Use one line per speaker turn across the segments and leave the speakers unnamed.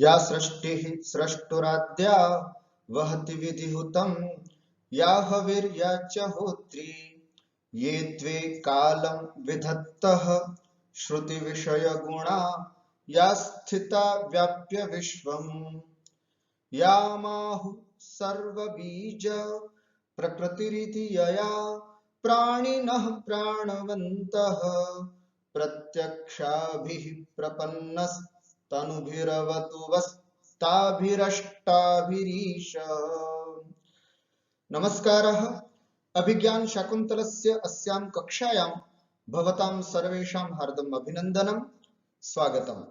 या सृष्टिः स्रष्टुराद्या वहति विधिहुतं या हविर्या च होत्री ये द्वे कालं विधत्तः श्रुतिविषयगुणा या स्थिता व्याप्य विश्वम् या माहुः सर्वबीज प्रकृतिरिति यया प्राणिनः प्राणवन्तः प्रत्यक्षाभिः प्रपन्नस्तनुभिरवतु वस्ताभिरष्टाभिरीश। नमस्कारः। अभिज्ञान शाकुन्तलस्य अस्यां कक्षायां भवतां सर्वेषां हार्दम् अभिनन्दनं स्वागतम्।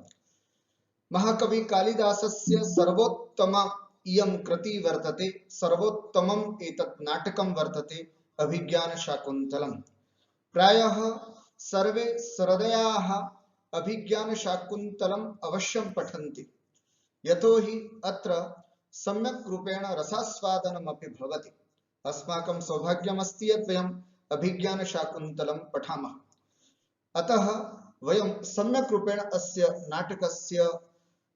महाकवि कालिदासस्य सर्वोत्तमा इयं कृति वर्तते, सर्वोत्तमम् एतत् नाटकं वर्तते अभिज्ञान शाकुन्तलम्। प्रायः सर्वे सहृदयाः अभिज्ञान शाकुन्तलम् अवश्यं पठन्ति, यतोहि अत्र सम्यक् रूपेण रसास्वादनमपि भवति। अस्माकं सौभाग्यमस्ति यत् वयम् अभिज्ञान शाकुन्तलं पठामः, अतः वयं सम्यक् रूपेण अस्य नाटकस्य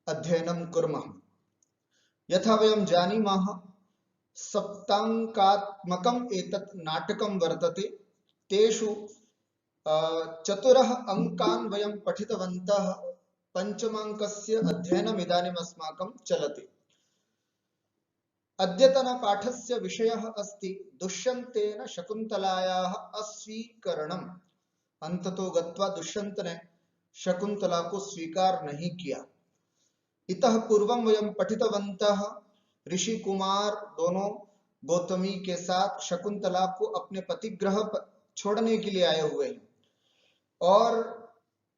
अध्ययनं कुर्मः। यथा वयं जानीमः, सप्ताङ्कात्मकम् एतत् नाटकं वर्तते। तेषु चतुरः अंकान् वयं पठितवन्तः। पञ्चमाङ्कस्य अध्ययनम् इदानीम् अस्माकं चलति। अद्यतनपाठस्य विषयः अस्ति दुष्यन्तेन शकुन्तलायाः अस्वीकरणम्। अंततो गत्वा दुष्यंत ने शकुन्तला को स्वीकार नहीं किया। इतः पूर्वं वयं पठितवन्तः ऋषि कुमार दोनों गौतमी के साथ शकुन्तला को अपने पतिगृह छोड़ने के लिए आए हुए हैं और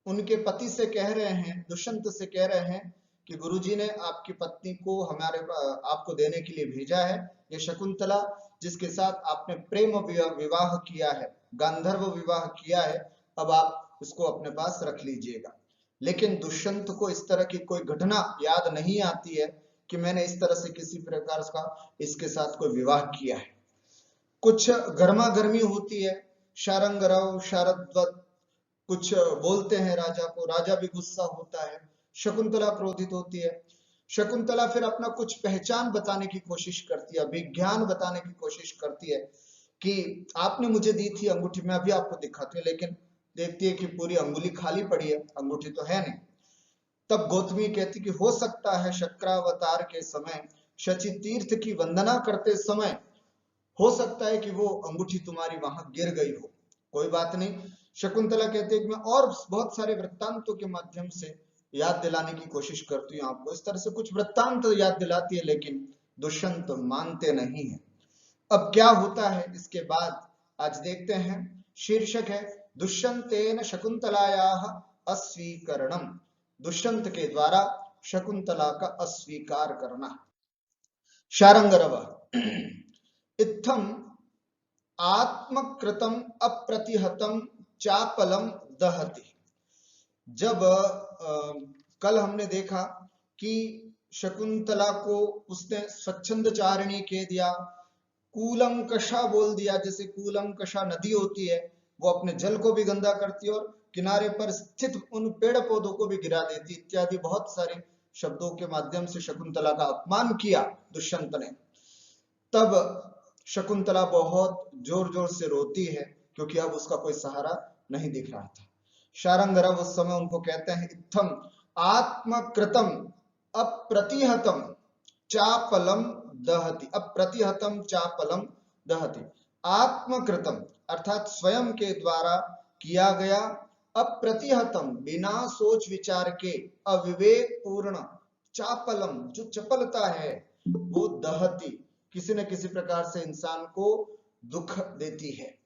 उनके पति से कह रहे हैं, दुष्यंत से कह रहे हैं कि गुरुजी ने आपकी पत्नी को आपको देने के लिए भेजा है। ये शकुन्तला जिसके साथ आपने प्रेम विवाह किया है, गांधर्व विवाह किया है, अब आप इसको अपने पास रख लीजिएगा। लेकिन दुष्यंत को इस तरह की कोई घटना याद नहीं आती है कि मैंने इस तरह से किसी प्रकार का इसके साथ कोई विवाह किया है। कुछ गर्मा गर्मी होती है, शारंगरव शारद्वत कुछ बोलते हैं राजा को, राजा भी गुस्सा होता है, शकुन्तला क्रोधित होती है। शकुन्तला फिर अपना कुछ पहचान बताने की कोशिश करती है, अभिज्ञान बताने की कोशिश करती है कि आपने मुझे दी थी अंगूठी, मैं अभी आपको दिखाती हूँ। लेकिन देखती है कि पूरी अंगुली खाली पड़ी है, अंगूठी तो है नहीं। तब गौतमी कहती कि हो सकता है शक्रावतार के समय शचि तीर्थ की वंदना करते समय हो सकता है कि वो अंगूठी तुम्हारी वहां गिर गई हो। कोई बात नहीं। शकुन्तला कहती है कि मैं और बहुत सारे वृत्तांतों के माध्यम से याद दिलाने की कोशिश करती हूँ आपको। इस तरह से कुछ वृत्तांत याद दिलाती है, लेकिन दुष्यंत मानते नहीं है। अब क्या होता है इसके बाद आज देखते हैं। शीर्षक है दुष्यंतेन शकुन्तलायाः अस्वीकरणम्। दुष्यंत के द्वारा शकुन्तला का अस्वीकार करना। शारंगरव इत्थम आत्मकृतम अप्रतिहतम चापलम दहति। जब कल हमने देखा कि शकुन्तला को उसने स्वच्छंदचारिणी कह दिया, कूलंकषा बोल दिया। जैसे कूलंकषा नदी होती है, वो अपने जल को भी गंदा करती है और किनारे पर स्थित उन पेड़ पौधों को भी गिरा देती, इत्यादि बहुत सारे शब्दों के माध्यम से शकुन्तला का अपमान किया दुष्यंत ने। तब शकुन्तला बहुत जोर जोर से रोती है, क्योंकि अब उसका कोई सहारा नहीं दिख रहा था। शारंगरव उस समय उनको कहते हैं इत्थम आत्मकृतम अप्रतिहतम चापलम दहति। अप्रतिहतम चापलम दहति। आत्मकृतम अर्थात स्वयं के द्वारा किया गया, अप्रतिहतम बिना सोच विचार के, अविवेक पूर्ण, चापलम जो चपलता है, वो दहति किसी न किसी प्रकार से इंसान को दुख देती है।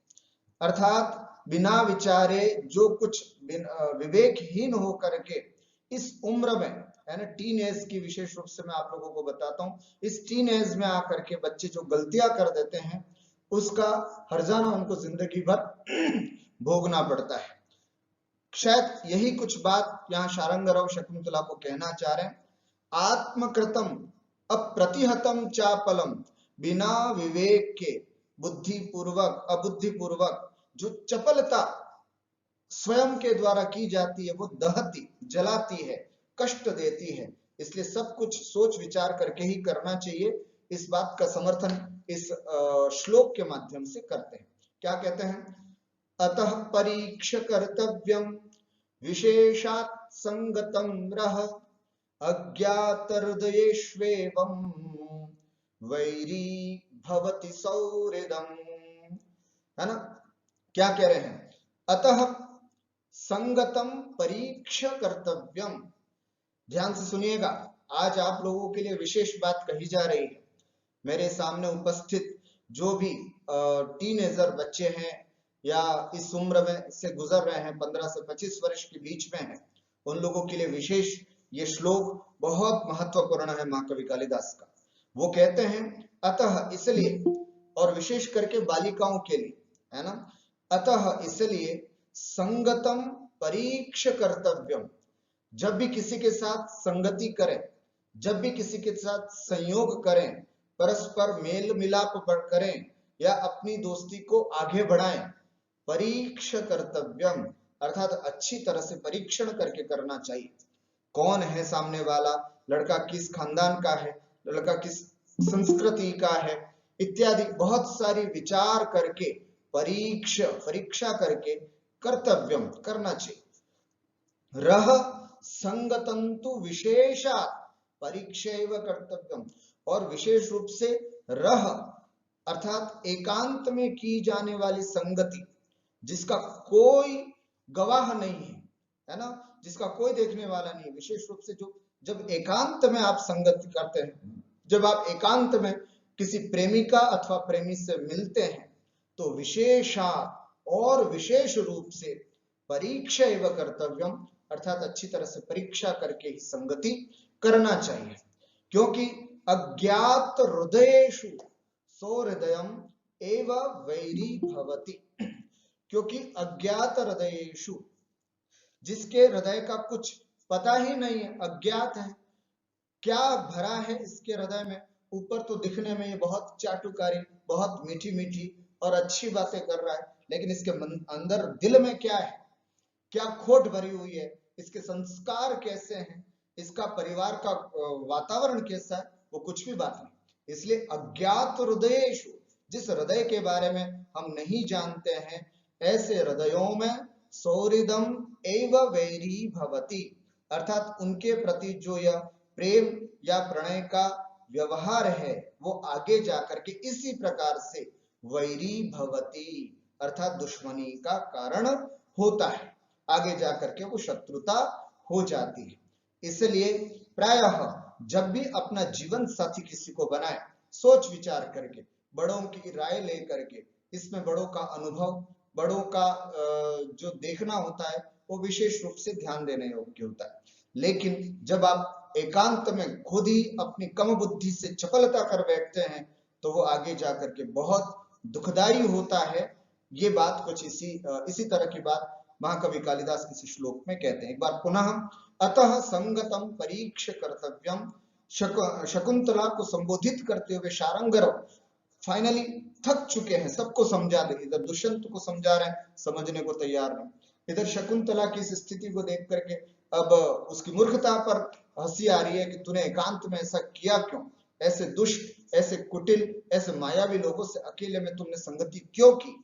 अर्थात बिना विचारे जो कुछ विवेकहीन हो करके इस उम्र में, है ना, टीन एज की विशेष रूप से मैं आप लोगों को बताता हूं, इस टीन एज में आकर के बच्चे जो गलतियां कर देते हैं उसका हर्जाना उनको जिंदगी भर भोगना पड़ता है। शायद यही कुछ बात यहाँ शारंगरव शकुन्तला को कहना चाह रहे हैं। आत्मकृतम अप्रतिहतम चापलम, बिना विवेक के, बुद्धिपूर्वक अबुद्धिपूर्वक जो चपलता स्वयं के द्वारा की जाती है, वो दहती, जलाती है, कष्ट देती है। इसलिए सब कुछ सोच विचार करके ही करना चाहिए। इस बात का समर्थन इस श्लोक के माध्यम से करते हैं। क्या कहते हैं? अतः परीक्ष कर्तव्यम विशेषात् संगतम रह अज्ञात हृदयेष्वेवं वैरी भवति सौहृदम्। है ना? क्या कह रहे हैं? अतः संगतम परीक्ष कर्तव्यम। ध्यान से सुनिएगा, आज आप लोगों के लिए विशेष बात कही जा रही है। मेरे सामने उपस्थित जो भी टीनेजर बच्चे हैं या इस उम्र में से गुजर रहे हैं, 15 से 25 वर्ष के बीच में हैं, उन लोगों के लिए विशेष ये श्लोक बहुत महत्वपूर्ण है महाकवि कालिदास का। वो कहते हैं अतः, इसलिए, और विशेष करके बालिकाओं के लिए, है ना? अतः इसलिए संगतम परीक्ष कर्तव्यम। जब भी किसी के साथ संगति करें, जब भी किसी के साथ संयोग करें, परस्पर मेल मिलाप करें या अपनी दोस्ती को आगे बढ़ाएं, परीक्ष कर्तव्यम अर्थात अच्छी तरह से परीक्षण करके करना चाहिए। कौन है सामने वाला, लड़का किस खानदान का है, लड़का किस संस्कृति का है, इत्यादि बहुत सारी विचार करके परीक्षा करके कर्तव्यम करना चाहिए। रह संगतंतु विशेषा परीक्षैव कर्तव्यम, और विशेष रूप से रह अर्थात एकांत में की जाने वाली संगति, जिसका कोई गवाह नहीं है ना, जिसका कोई देखने वाला नहीं है। विशेष रूप से जो जब एकांत में आप संगति करते हैं, जब आप एकांत में किसी प्रेमिका अथवा प्रेमी से मिलते हैं, तो विशेषा और विशेष रूप से परीक्षा एवं कर्तव्यम अर्थात अच्छी तरह से परीक्षा करके ही संगति करना चाहिए। क्योंकि अज्ञात हृदयेषु सौहृदयम एव वैरी भवति। क्योंकि अज्ञात हृदयेषु, जिसके हृदय का कुछ पता ही नहीं है, अज्ञात है, क्या भरा है इसके हृदय में। ऊपर तो दिखने में ये बहुत चाटुकारी, बहुत मीठी मीठी और अच्छी बातें कर रहा है, लेकिन इसके अंदर दिल में क्या है, क्या खोट भरी हुई है, इसके संस्कार कैसे हैं, इसका परिवार का वातावरण कैसा है, वो कुछ भी बात नहीं। इसलिए अज्ञात हृदयेषु, जिस हृदय के बारे में हम नहीं जानते हैं, ऐसे हृदयों में सौहृदम एव वैरी भवति अर्थात उनके प्रति जो यह प्रेम या प्रणय का व्यवहार है, वो आगे जाकर के इसी प्रकार से वैरी भवति अर्थात दुश्मनी का कारण होता है, आगे जाकर के वो शत्रुता हो जाती है। इसलिए प्रायः जब भी अपना जीवन साथी किसी को बनाए, सोच विचार करके, बड़ों की राय लेकर के, इसमें बड़ों का अनुभव, बड़ों का जो देखना होता है, वो विशेष रूप से ध्यान देने योग्य होता है। लेकिन जब आप एकांत में खुद ही अपनी कम बुद्धि से चपलता कर बैठते हैं, तो वो आगे जाकर के बहुत दुखदाई होता है। ये बात कुछ इसी तरह की बात महाकवि कालिदास इस श्लोक में कहते हैं। एक बार पुनः, अतः संगतम परीक्ष कर्तव्यम, शकुंतला को संबोधित करते हुए शारंगरव फाइनली थक चुके हैं, सबको समझा दे। इधर दुष्यंत को समझा रहे हैं, समझने को तैयार नहीं। इधर शकुंतला की इस स्थिति को देख करके अब उसकी मूर्खता पर हंसी आ रही है कि तूने एकांत में ऐसा किया क्यों, ऐसे दुष्ट, ऐसे कुटिल, ऐसे मायावी लोगों से अकेले में तुमने संगति क्यों की।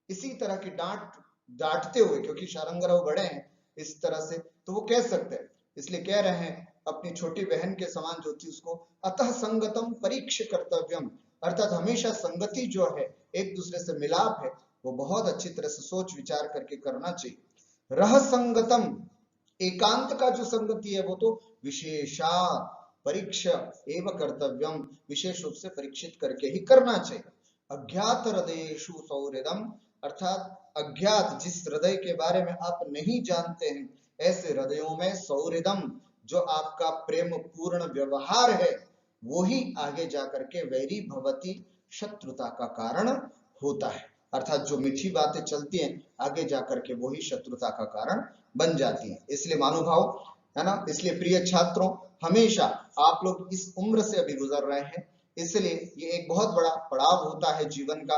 इसी तरह की डांटते हुए, क्योंकि शारंगरव बड़े हैं इस तरह से, तो वो कह सकते हैं, इसलिए कह रहे हैं अपनी छोटी बहन के समान जो थी उसको, अतः संगतम परीक्ष कर्तव्यम अर्थात हमेशा संगति जो है, एक दूसरे से मिलाप है, वो बहुत अच्छी तरह से सोच विचार करके करना चाहिए। रह संगतम एकांत का जो संगति है, वो तो विशेषा परीक्षा एवं कर्तव्यम विशेष रूप से परीक्षित करके ही करना चाहिए। अज्ञात हृदयेषु सौहृदम अर्थात अज्ञात, जिस हृदय के बारे में आप नहीं जानते हैं, ऐसे हृदयों में सौहृदम जो आपका प्रेम पूर्ण व्यवहार है, वो ही आगे जाकर के वैरी भवती शत्रुता का कारण होता है। अर्थात जो मीठी बातें चलती हैं, आगे जाकर के वही शत्रुता का कारण बन जाती है। इसलिए मानुभाव, है ना, इसलिए प्रिय छात्रों, हमेशा आप लोग इस उम्र से अभी गुजर रहे हैं, इसलिए ये एक बहुत बड़ा पड़ाव होता है जीवन का।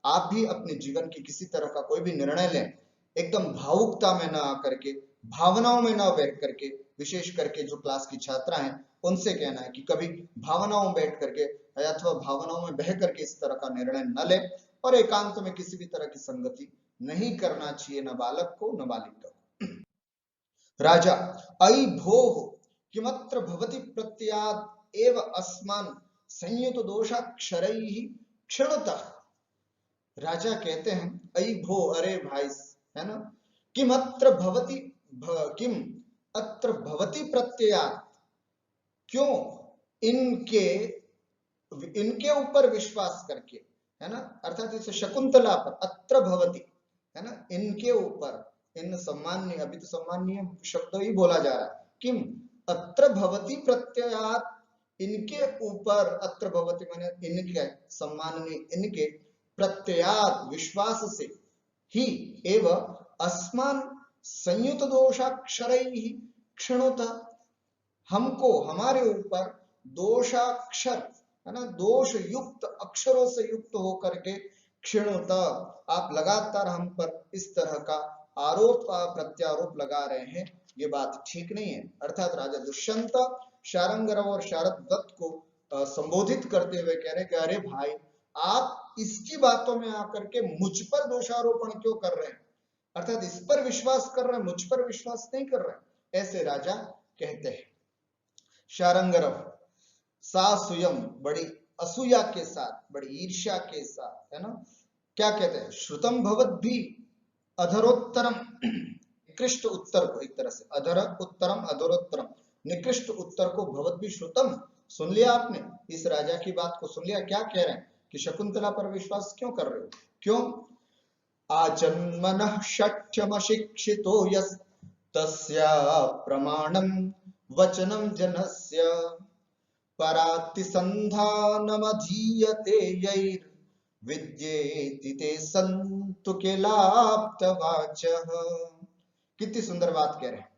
आप भी अपने जीवन की किसी तरह का कोई भी निर्णय लें, एकदम भावुकता में न आकर के, भावनाओं में न बह करके विशेष करके जो क्लास की छात्रा हैं उनसे कहना है कि कभी भावनाओं में बैठ करके अथवा भावनाओं में बह करके इस तरह का निर्णय न ले और एकांत में किसी भी तरह की संगति नहीं करना चाहिए, न बालक को न बालिका को। राजा अयि भोः किमत्र भवति प्रत्यात् एव अस्मान् संयुत दोषाक्षरैः क्षणतः। राजा कहते हैं अयि भो, अरे भाई, है ना, किम अत्र भवति किम अत्र भवति प्रत्ययात्, क्यों इनके इनके ऊपर विश्वास करके, है ना, अर्थात इस शकुंतला पर अत्र भवति, है ना, इनके ऊपर, इन सम्मान्य, अभी तो सम्मान्य शब्द ही बोला जा रहा है, किम अत्र भवति प्रत्ययात्, इनके ऊपर, अत्र भवति माने इनके, सम्माननीय इनके, प्रत्ययात् विश्वास से, ही एव अस्मान संयुत दोषाक्षरैः क्षणोतः, हमको हमारे ऊपर दोषाक्षर, है ना, दोष युक्त अक्षरों से युक्त होकर के क्षणोतः, आप लगातार हम पर इस तरह का आरोप प्रत्यारोप लगा रहे हैं, ये बात ठीक नहीं है। अर्थात राजा दुष्यंत शारंगरव और शारद दत्त को संबोधित करते हुए कह रहे हैं कि अरे भाई, आप इसकी बातों में आकर के मुझ पर दोषारोपण क्यों कर रहे हैं, अर्थात इस पर विश्वास कर रहे हैं, मुझ पर विश्वास नहीं कर रहे, ऐसे राजा कहते हैं। शारंगरव सासुयम, बड़ी असूया के साथ, बड़ी ईर्ष्या के साथ, है ना, क्या कहते हैं, श्रुतम भवत भी अधरोत्तरम, निकृष्ट उत्तर को, एक तरह से अधर उत्तरम अधरोत्तरम, निकृष्ट उत्तर को भवत भी श्रुतम, सुन लिया आपने, इस राजा की बात को सुन लिया, क्या कह रहे हैं कि शकुंतला पर विश्वास क्यों कर रहे हो, क्यों, आजन्मनः शठ्यमशिक्षितो यस्तस्या प्रमाणं वचनं जनस्य परातिसन्धानमधीयते यैर्विद्येति ते सन्तु केलाप्तवाचः। कितनी सुंदर बात कह रहे हैं,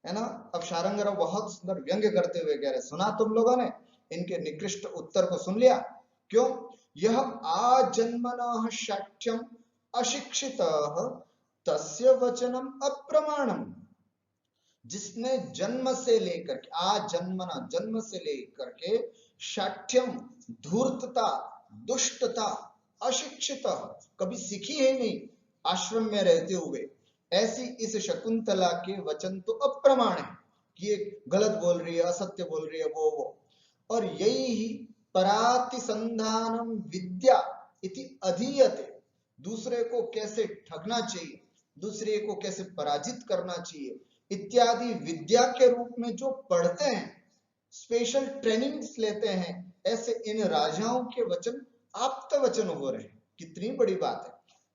है ना। अब शारंगरव बहुत सुंदर व्यंग्य करते हुए कह रहे, सुना तुम लोगों ने इनके निकृष्ट उत्तर को, सुन लिया, क्यों, यह आजन्मनः शठ्यम अशिक्षितः तस्य वचनम अप्रमाणम, जिसने जन्म से लेकर के, आजन्मना जन्म से लेकर के, शाठ्यम धूर्तता, दुष्टता, अशिक्षित कभी सीखी है नहीं आश्रम में रहते हुए, ऐसी इस शकुंतला के वचन तो अप्रमाण है कि ये गलत बोल रही है, असत्य बोल रही है, वो और यही ही परातिसंधानम विद्या इति अधीयते, दूसरे को कैसे ठगना चाहिए, दूसरे को कैसे पराजित करना चाहिए इत्यादि विद्या के रूप में जो पढ़ते हैं, स्पेशल ट्रेनिंग्स लेते हैं, ऐसे इन राजाओं के वचन आप्त वचन हो रहे हैं। कितनी बड़ी बात है,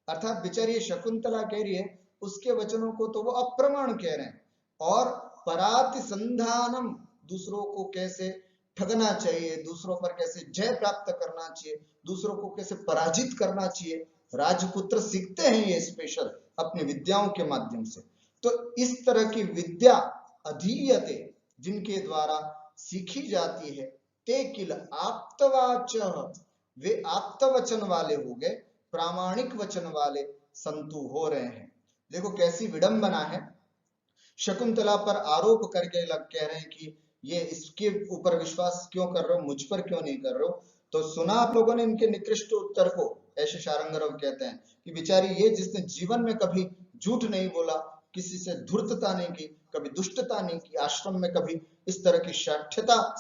अर्थात बेचारी शकुंतला कह रही है, उसके वचनों को तो वो अप्रमाण कह रहे हैं, और परातिसंधानम, दूसरों को कैसे ठगना चाहिए, दूसरों पर कैसे जय प्राप्त करना चाहिए, दूसरों को कैसे पराजित करना चाहिए, राजपुत्र सीखते हैं ये स्पेशल अपनी विद्याओं के माध्यम से। तो इस तरह की विद्या अधीयते, जिनके द्वारा सीखी जाती है, ते किल आप्तवाच, वे आप्तवचन वाले हो गए, प्रामाणिक वचन वाले संतु हो रहे हैं। देखो कैसी विडंबना है, शकुंतला पर आरोप करके लग कह रहे हैं कि ये इसके ऊपर विश्वास क्यों कर रहे हो, मुझ पर क्यों नहीं कर रहे हो। तो सुना आप लोगों ने इनके निकृष्ट उत्तर को, ऐसे शारंगरव कहते हैं कि बेचारी ये, जिसने जीवन में कभी झूठ नहीं बोला, किसी से धूर्तता नहीं की, कभी दुष्टता नहीं की, आश्रम में कभी इस तरह की शाठ्यता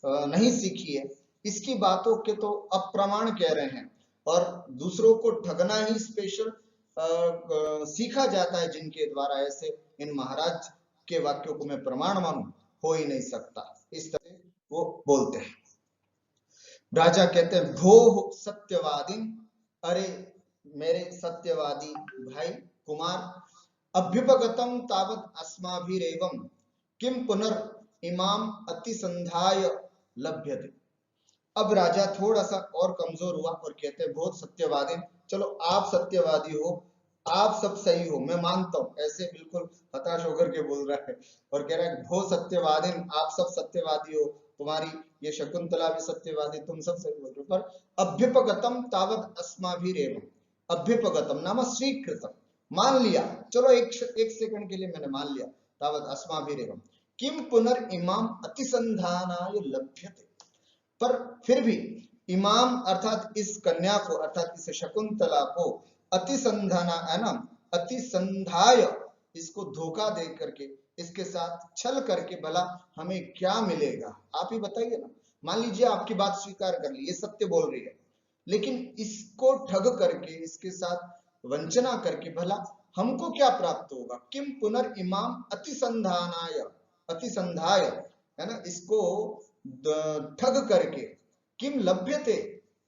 नहीं सीखी है, इसकी बातों के तो अप्रमाण कह रहे हैं, और दूसरों को ठगना ही स्पेशल सीखा जाता है जिनके द्वारा, ऐसे इन महाराज के वाक्यों को मैं प्रमाण मानूं, हो ही नहीं सकता, इस तरह वो बोलते हैं। राजा कहते हैं भोः सत्यवादी, अरे मेरे सत्यवादी भाई कुमार, अभ्युपगतम तावत अस्माभिरेवं किम पुनर इमाम अतिसंधाय लभ्यते। अब राजा थोड़ा सा और कमजोर हुआ और कहते हैं बहुत सत्यवादी, चलो आप सत्यवादी हो, आप सब सही हो, मैं मानता हूं, ऐसे बिल्कुल हताश होकर के बोल रहा है और कह रहा है बहुत सत्यवादी, आप सब सत्यवादी हो, तुम्हारी ये शकुंतला भी सत्यवादी, तुम सब सही बोल रहे हो, पर अभ्युपगतम तावत अस्माभिरेवं, अभ्युपगतम नाम स्वीकृतम, मान लिया, चलो एक सेकंड के लिए मैंने मान लिया, तावत अस्माभिरेवं, किम पुनर्इमाम अतिसंधानाय लभ्यते। पर फिर भी इमाम अर्थात इस कन्या को अर्थात इस शकुंतला को अतिसंधाना है ना, अतिसंधाय इसको धोखा दे करके इसके साथ छल करके भला हमें क्या मिलेगा, आप ही बताइए ना। मान लीजिए आपकी बात स्वीकार कर ली, ये सत्य बोल रही है, लेकिन इसको ठग करके इसके साथ वंचना करके भला हमको क्या प्राप्त होगा। किम पुनर्इमाम अतिसंधानाय, अतिसंधाय है ना, इसको ठग करके किम लभ्यते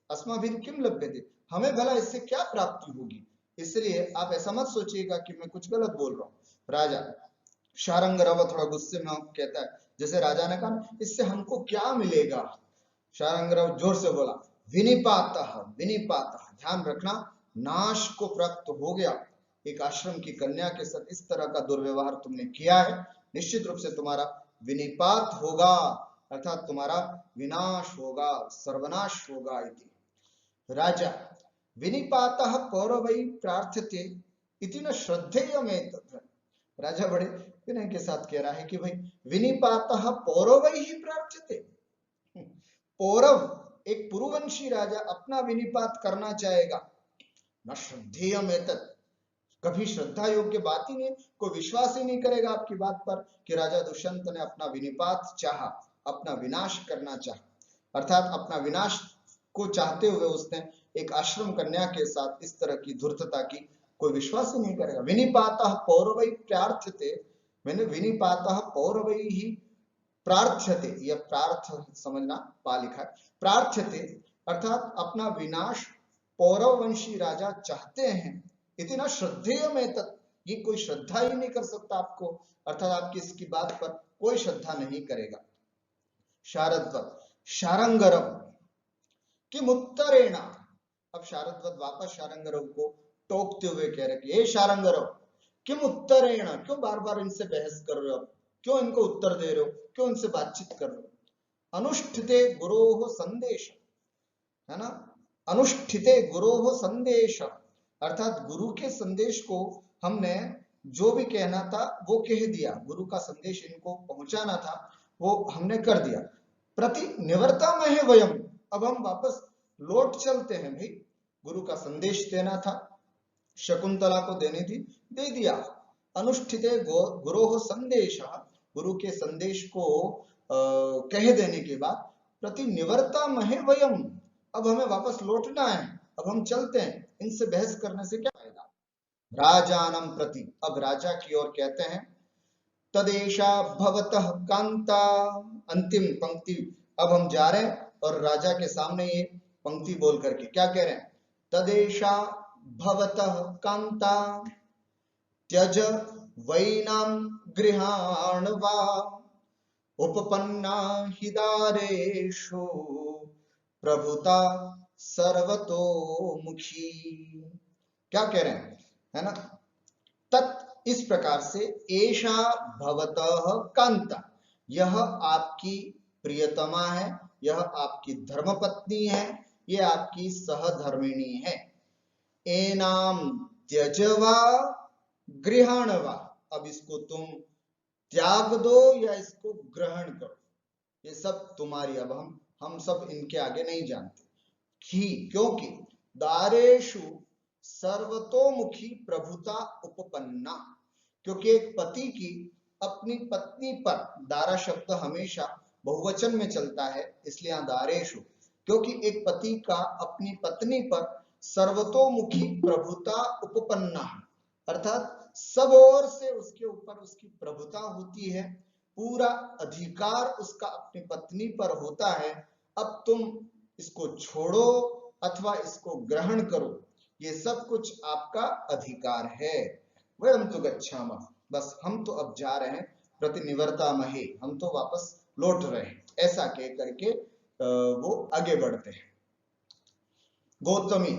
अस्माभिः किम लभ्यते, हमें भला इससे क्या प्राप्ति होगी। इसलिए आप ऐसा मत सोचिएगा कि मैं कुछ गलत बोल रहा हूँ। राजा शारंगरव थोड़ा गुस्से में कहता है, जैसे राजा ने कहा इससे हमको क्या मिलेगा। शारंगरव जोर से बोला विनिपातः विनिपातः, ध्यान रखना नाश को प्राप्त हो गया। एक आश्रम की कन्या के साथ इस तरह का दुर्व्यवहार तुमने किया है, निश्चित रूप से तुम्हारा विनिपात होगा, अर्थात तुम्हारा विनाश होगा, सर्वनाश होगा। इति राजा विनिपातः पौरवै प्रार्थ्यते इति न श्रद्धेयमेतत्। राजा बड़े विनय के साथ कह रहा है कि भाई विनिपातः पौरवै ही प्रार्थ्यते, पौरव एक पुरुवंशी राजा अपना विनिपात करना चाहेगा, न श्रद्धेयमेतत्, कभी श्रद्धा योग्य बात ही नहीं, कोई विश्वास ही नहीं करेगा आपकी बात पर कि राजा दुष्यंत ने अपना विनिपात चाहा, अपना विनाश करना चाहा, अर्थात अपना विनाश को चाहते हुए उसने एक आश्रम कन्या के साथ इस तरह की धूर्तता की, कोई विश्वास ही नहीं करेगा। विनिपातः पौरवै प्रार्थ्यते, मैंने विनिपातः पौरवै ही प्रार्थ्यते, यह प्रार्थ समझना, पा लिखा है प्रार्थ्यते, अर्थात अपना विनाश पौरव वंशी राजा चाहते हैं। इतना श्रद्धेय में तक, ये कोई श्रद्धा ही नहीं कर सकता आपको, अर्थात आपकी इसकी बात पर कोई श्रद्धा नहीं करेगा। शारद्वत शारंगरव किम उत्तरेण, अब शारद्वत वापस शारंगरव को टोकते हुए कह रहे कि हे शारंगरव किम उत्तरेण, क्यों बार बार इनसे बहस कर रहे हो, क्यों इनको उत्तर दे रहे हो, क्यों इनसे बातचीत कर रहे हो। अनुष्ठिते गुरोः संदेश, है ना, अनुष्ठिते गुरोः संदेश, अर्थात गुरु के संदेश को हमने जो भी कहना था वो कह दिया, गुरु का संदेश इनको पहुंचाना था वो हमने कर दिया। प्रति निवर्तामहे वयम, अब हम वापस लौट चलते हैं भाई, गुरु का संदेश देना था, शकुंतला को देनी थी, दे दिया। अनुष्ठिते गुरोः संदेश, गुरु के संदेश को कह देने के बाद प्रति निवर्तामहे वयम, अब हमें वापस लौटना है, अब हम चलते हैं, इनसे बहस करने से क्या फायदा। राजानम प्रति, अब राजा की ओर कहते हैं, तदेशा भवतः कांता, अंतिम पंक्ति अब हम जा रहे हैं और राजा के सामने ये पंक्ति बोल करके क्या कह रहे हैं, तदेशा भवतः कांता त्यज वैनाम गृहाण वा उपपन्ना हि दारेषु प्रभुता सर्वतोमुखी। क्या कह रहे हैं, है ना, तत् इस प्रकार से, एषा भवतः कांता, यह आपकी प्रियतमा है, यह आपकी धर्मपत्नी है, ये आपकी सहधर्मिणी है। एनाम त्यजवा गृहाणवा, अब इसको तुम त्याग दो या इसको ग्रहण करो, ये सब तुम्हारी, अब हम सब इनके आगे नहीं जानते। क्योंकि दारेषु सर्वतोमुखी प्रभुता उपपन्ना, क्योंकि एक पति की अपनी पत्नी पर, दारा शब्द हमेशा बहुवचन में चलता है, इसलिए यहां दारेषु, क्योंकि एक पति का अपनी पत्नी पर सर्वतोमुखी प्रभुता उपपन्ना, अर्थात सब ओर से उसके ऊपर उसकी प्रभुता होती है, पूरा अधिकार उसका अपनी पत्नी पर होता है। अब तुम इसको छोड़ो अथवा इसको ग्रहण करो, ये सब कुछ आपका अधिकार है। वयम तो गच्छामः, बस हम तो अब जा रहे हैं, प्रतिनिवर्तामहे, हम तो वापस लौट रहे हैं, ऐसा कह करके वो आगे बढ़ते हैं। गौतमी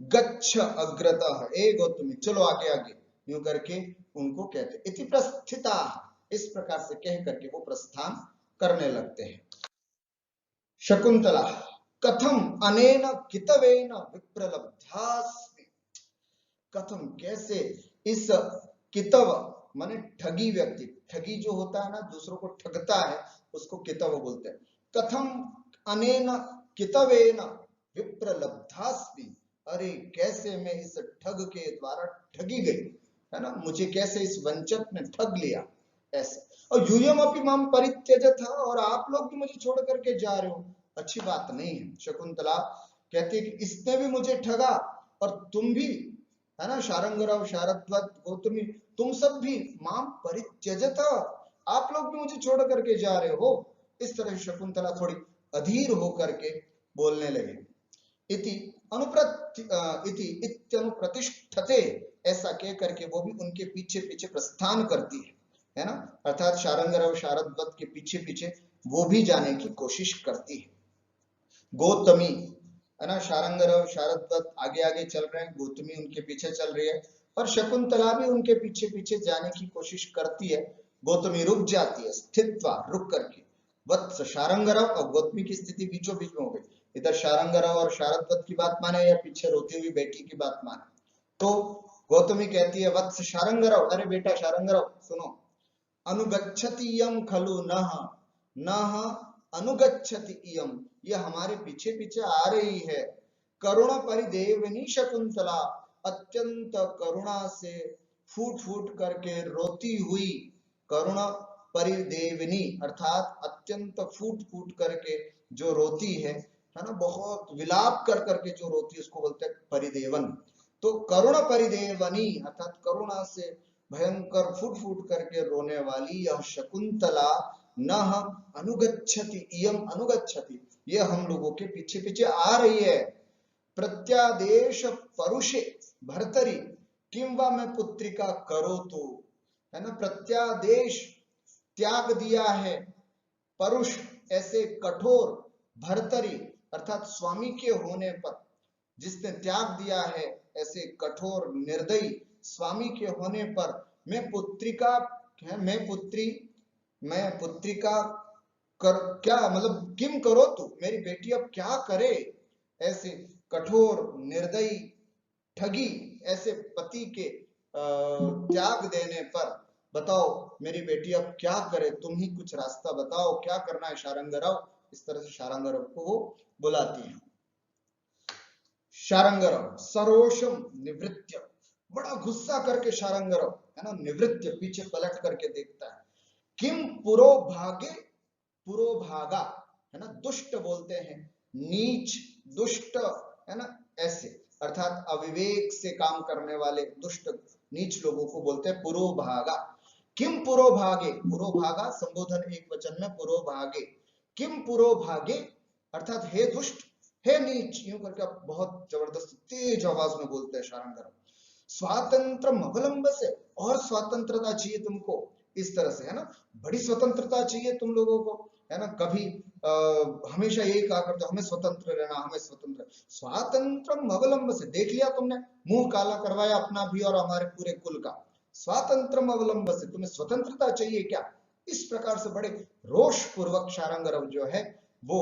गच्छ अग्रतः, ए गौतमी चलो आगे आगे, यूं करके उनको कहते। इति प्रस्थिता, इस प्रकार से कह करके वो प्रस्थान करने लगते हैं। शकुंतला कथम अनेन कितवेन विप्रलब्धास्मि, कथम कैसे इस कितव माने ठगी व्यक्ति, ठगी जो होता है ना, दूसरों को ठगता है, उसको कितव बोलते हैं। कथम अनेन कितवेन विप्रलब्धास्मि, अरे कैसे मैं इस ठग के द्वारा ठगी गई, है ना, मुझे कैसे इस वंचक ने ठग लिया, ऐसा। और यूयम अपि माम परित्यजत, और आप लोग भी मुझे छोड़ करके जा रहे हो, अच्छी बात नहीं है। शकुंतला कहती है कि इसने भी मुझे ठगा और तुम भी, है ना, शारंगराव, शारद्वत, गौतमी, तुम सब भी माम परित्यजत, आप लोग भी मुझे छोड़ करके जा रहे हो। इस तरह शकुंतला थोड़ी अधीर होकर के बोलने लगे। इति इत्यनुप्रतिष्ठते, ऐसा कह करके वो भी उनके पीछे पीछे प्रस्थान करती है ना, अर्थात शारंगराव शारद्वत के पीछे पीछे वो भी जाने की कोशिश करती है। गौतमी, है ना, शारंगराव शारद्वत आगे आगे चल रहे हैं, गौतमी उनके पीछे चल रही है, और शकुंतला भी उनके पीछे पीछे जाने की कोशिश करती है। गौतमी रुक जाती है, स्थित्वा, रुक करके। वत्स, शारंगराव और गौतमी की स्थिति बीचों बीच में हो गई। इधर शारंगराव और शारद्वत की बात माने या पीछे रोती हुई बेटी की बात माने। तो गौतमी कहती है, वत्स शारंगराव, अरे बेटा शारंगराव सुनो, अनुगच्छति यम खलु नह नह अनुगच्छति इयम, ये हमारे पीछे पीछे आ रही है। करुण परिदेवनी शकुंतला, अत्यंत करुणा से फूट फूट करके रोती हुई, करुण परिदेवनी अर्थात अत्यंत फूट फूट करके जो रोती है ना, बहुत विलाप कर करके जो रोती है उसको बोलते हैं परिदेवन। तो करुण परिदेवनी अर्थात करुणा से भयंकर फूट फूट करके रोने वाली यह शकुंतला नह अनुगच्छति इयम अनुगच्छति, यह हम लोगों के पीछे पीछे आ रही है। प्रत्यादेश परुषे भर्तरी किंवा मैं पुत्रिका करो तो, है ना, प्रत्यादेश त्याग दिया है, परुष ऐसे कठोर, भर्तरी अर्थात स्वामी के होने पर जिसने त्याग दिया है, ऐसे कठोर निर्दयी स्वामी के होने पर मैं पुत्रिका, मैं पुत्रिका कर, क्या मतलब किम करो तू, मेरी बेटी अब क्या करे, ऐसे कठोर निर्दयी ठगी ऐसे पति के त्याग देने पर बताओ मेरी बेटी अब क्या करे, तुम ही कुछ रास्ता बताओ, क्या करना है शारंगराव। इस तरह से शारंगराव को वो बुलाती है। शारंगराव सरोषम निवृत्य, बड़ा गुस्सा करके शारंगराव, है ना, निवृत्य पीछे पलट करके देखता है। किम पुरोभागे, पुरोभागा, है ना, दुष्ट बोलते हैं, नीच दुष्ट, है ना, ऐसे अर्थात अविवेक से काम करने वाले दुष्ट नीच लोगों को बोलते हैं पुरोभागा। किम पुरोभागे, पुरोभागा संबोधन एक वचन में, पुरोभागे, किम पुरोभागे अर्थात हे दुष्ट, हे नीच, यूं करके बहुत जबरदस्त तेज आवाज में बोलते हैं शारंगराव। स्वातंत्र अवलंब से, और स्वतंत्रता चाहिए तुमको, इस तरह से, है ना, बड़ी स्वतंत्रता चाहिए तुम लोगों को, है ना, कभी हमेशा यही कहा करते हमें स्वतंत्र रहना, हमें स्वतंत्र। स्वातंत्रम अवलंब से, देख लिया तुमने, मुंह काला करवाया अपना भी और हमारे पूरे कुल का। स्वातंत्रम अवलंब से, तुम्हें स्वतंत्रता चाहिए क्या, इस प्रकार से बड़े रोष पूर्वक शारंगराव जो है वो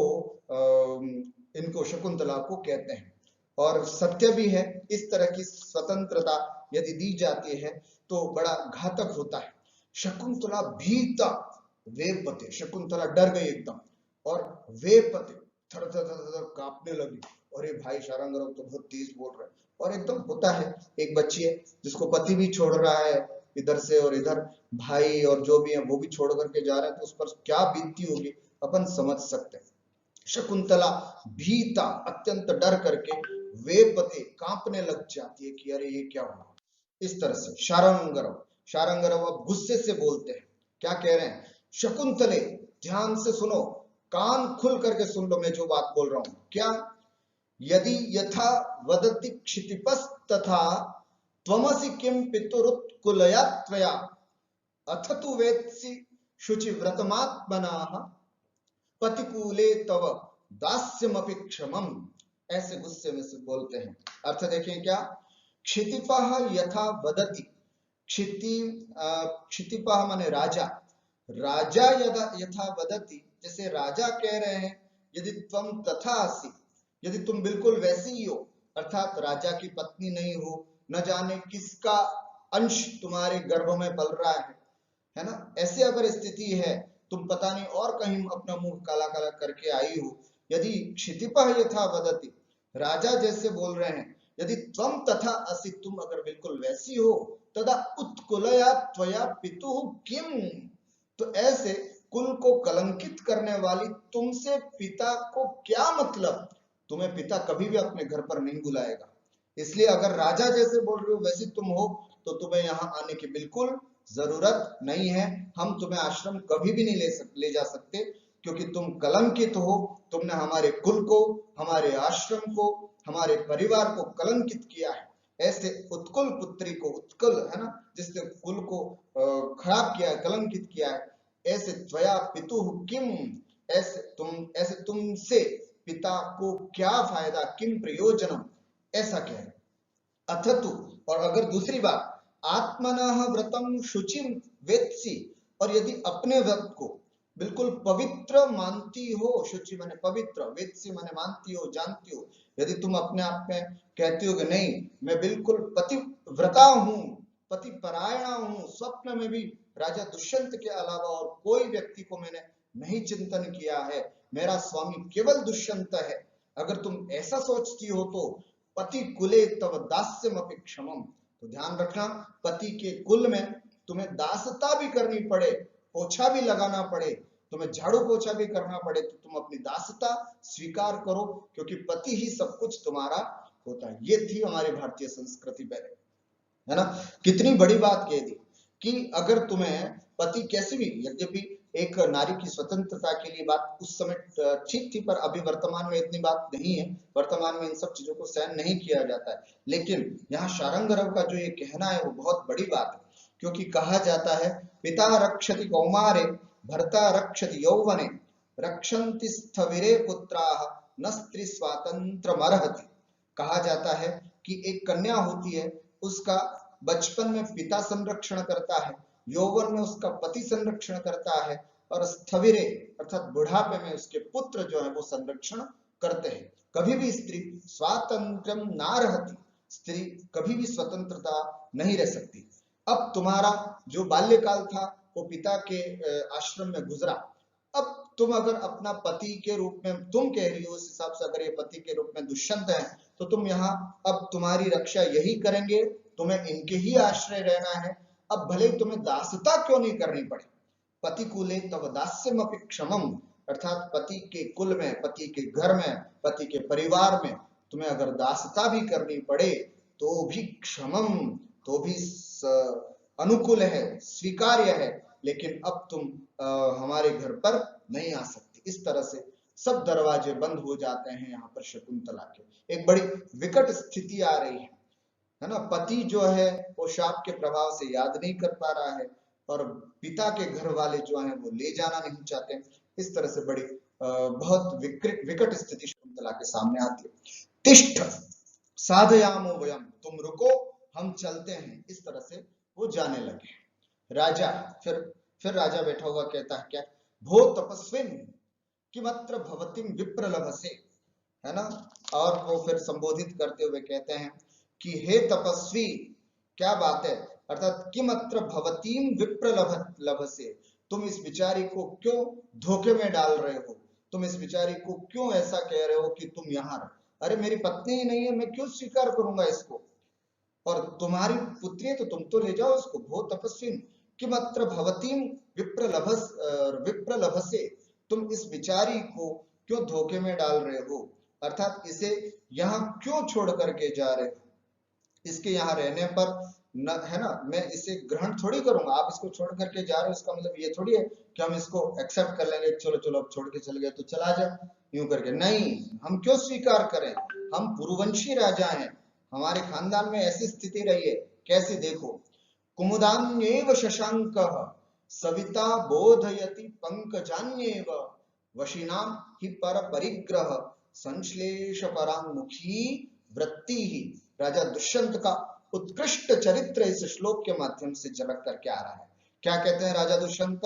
इनको शकुंतला को कहते हैं। और सत्य भी है, इस तरह की स्वतंत्रता यदि दी जाती है तो बड़ा घातक होता है। शकुंतला भीता वेपते, शकुंतला डर गई एकदम, और वेपते थर थर थर थर कांपने लगी, अरे भाई शारंगराव तो बहुत तेज बोल रहे हैं। और एकदम होता है, एक बच्ची है जिसको पति भी छोड़ रहा है इधर से, और इधर भाई और जो भी है वो भी छोड़ करके जा रहे हैं, तो उस पर क्या बीतती होगी अपन समझ सकते हैं। शकुंतला भीता अत्यंत डर करके, वेपते कांपने लग जाती है कि अरे ये क्या हुआ। इस तरह से शारंगराव अब गुस्से से बोलते हैं, क्या कह रहे हैं, शकुंतले ध्यान से सुनो, कान खुल करके सुन लो मैं जो बात बोल रहा हूं। क्या, यदि यथा वदति क्षितिपस तथा त्वमसि किम पितुरुत्कुलया त्वया अथ तु वेत्सि शुचि व्रतमात्मनाः पतिकूले तव दास्यमपि क्षमम, ऐसे गुस्से में से बोलते हैं। अर्थ देखें क्या, क्षितिपः यथा वदति, क्षितिपः माने राजा, राजा यथा वदति, जैसे राजा कह रहे हैं, यदि त्वम तथा असि, यदि तुम बिल्कुल वैसी ही हो, अर्थात राजा की पत्नी नहीं हो, न जाने किसका अंश तुम्हारे गर्भ में पल रहा है ना, ऐसे अगर स्थिति है, तुम पता नहीं और कहीं अपना मुंह काला काला करके आई हो, यदि क्षितिपः यथा वदति, राजा जैसे बोल रहे हैं, यदि त्वम तथा असि, तुम अगर बिल्कुल वैसी हो, तदा उत्कुलया त्वया पितुः किम, तो ऐसे कुल को कलंकित करने वाली तुमसे पिता को क्या मतलब, तुम्हें पिता कभी भी अपने घर पर नहीं बुलाएगा। इसलिए अगर राजा जैसे बोल रहे हो वैसे तुम हो, तो तुम्हें यहाँ आने की बिल्कुल जरूरत नहीं है। हम तुम्हें आश्रम कभी भी नहीं ले जा सकते, क्योंकि तुम कलंकित हो। तुमने हमारे कुल को, हमारे आश्रम को, हमारे परिवार को कलंकित किया है। ऐसे उत्कुल पुत्री को, उत्कुल है ना, जिसने कुल को खराब किया है, कलंकित किया है, ऐसे त्वया पितुः किम, ऐसे तुमसे पिता को क्या फायदा, किम प्रयोजनम, ऐसा कह रहे। अथतु, और अगर दूसरी बात, आत्मनः व्रतम शुचिम वेत्सी, और यदि अपने व्रत को बिल्कुल पवित्र मानती हो, शुचि माने पवित्र, वेत्सी माने मानती हो, जानती हो, यदि तुम अपने आप में कहती हो कि नहीं मैं बिल्कुल पतिव्रता हूं, पति परायणा हूं, स्वप्न में भी राजा दुष्यंत के अलावा और कोई व्यक्ति को मैंने नहीं चिंतन किया है, मेरा स्वामी केवल दुष्यंत है, अगर तुम ऐसा सोचती हो, तो पति कुले तव दास्यम अपि क्षमम, तो ध्यान रखना, पति के कुल में तुम्हें दासता भी करनी पड़े, पोछा भी लगाना पड़े, तुम्हें झाड़ू पोछा भी करना पड़े, तो तुम अपनी दासता स्वीकार करो, क्योंकि पति ही सब कुछ तुम्हारा होता है। ये थी हमारी भारतीय संस्कृति पहले, है ना। कितनी बड़ी बात कह दी कि अगर तुम्हें पति कैसे भी, यद्यपि एक नारी की स्वतंत्रता के लिए बात उस समय ठीक थी, पर अभी वर्तमान में इतनी बात नहीं है, वर्तमान में इन सब चीजों को सहन नहीं किया जाता है। लेकिन यहाँ शारंगरव का जो ये कहना है वो बहुत बड़ी बात है, क्योंकि कहा जाता है पिता रक्षति कौमारे भर्ता रक्षति यौवने रक्षन्ति स्थविरे पुत्राः न स्त्री स्वातंत्रमर्हति। कहा जाता है कि एक कन्या होती है, उसका बचपन में पिता संरक्षण करता है, यौवन में उसका पति संरक्षण करता है, और स्थविरे अर्थात बुढ़ापे में उसके पुत्र जो है वो संरक्षण करते हैं। कभी भी स्त्री स्वातंत्रम ना रहती, स्त्री कभी भी स्वतंत्रता नहीं रह सकती। अब तुम्हारा जो बाल्यकाल था वो पिता के आश्रम में गुजरा, अब तुम अगर अपना पति के रूप में तुम कह रही हो, उस हिसाब से अगर ये पति के रूप में दुष्यंत है, तो तुम यहाँ अब तुम्हारी रक्षा यही करेंगे, तुम्हें इनके ही आश्रय रहना है। अब भले ही तुम्हें दासता क्यों नहीं करनी पड़े, पति कुले तव दास्यम अपि क्षमम, अर्थात पति के कुल में, पति के घर में, पति के परिवार में तुम्हें अगर दासता भी करनी पड़े तो भी क्षमम, तो भी अनुकूल है, स्वीकार्य है, लेकिन अब तुम हमारे घर पर नहीं आ सकती। इस तरह से सब दरवाजे बंद हो जाते हैं यहाँ पर शकुंतला के। एक बड़ी विकट स्थिति आ रही है ना। पति जो है वो शाप के प्रभाव से याद नहीं कर पा रहा है, और पिता के घर वाले जो हैं वो ले जाना नहीं चाहते। इस तरह से बड़ी बहुत विकट स्थिति शकुंतला के सामने आती है। तिष्ठ साधयामो वयम, तुम रुको हम चलते हैं। इस तरह से वो जाने लगे। राजा फिर राजा बैठा हुआ कहता है क्या, भो तपस्विन किमत्र भवतिम विप्रलभसे, है ना। और वो फिर संबोधित करते हुए कहते हैं कि हे तपस्वी, क्या बात है, अर्थात किमत्र भवतीम विप्रलभसे, तुम इस बिचारी को क्यों धोखे में डाल रहे हो, तुम इस बिचारी को क्यों ऐसा कह रहे हो कि तुम यहाँ रहो, अरे मेरी पत्नी ही नहीं है, मैं क्यों स्वीकार करूंगा इसको, और तुम्हारी पुत्री है तो तुम तो ले जाओ इसको। भो तपस्वी किमत्र भवतीम विप्रलभसे, तुम इस बिचारी को क्यों धोखे में डाल रहे हो, अर्थात इसे यहाँ क्यों छोड़ करके जा रहे हो, इसके यहाँ रहने पर न, है ना, मैं इसे ग्रहण थोड़ी करूंगा, आप इसको छोड़ करके जा रहे हो, इसका मतलब ये थोड़ी है कि हम इसको एक्सेप्ट कर लेंगे, चलो चलो अब छोड़ के चल गए तो चला जा, यूं करके नहीं, हम क्यों स्वीकार करें, हम पुरुवंशी राजा हैं, हमारे खानदान में ऐसी स्थिति रही है। कैसी देखो, कुमुदान्येव शशांकः सविता बोधयति पंकजान्येव वशिनाम हि पर परिग्रह संश्लेष परांमुखी वृत्ति ही। राजा दुष्यंत का उत्कृष्ट चरित्र इस श्लोक के माध्यम से झलक करके आ रहा है। क्या कहते हैं राजा दुष्यंत,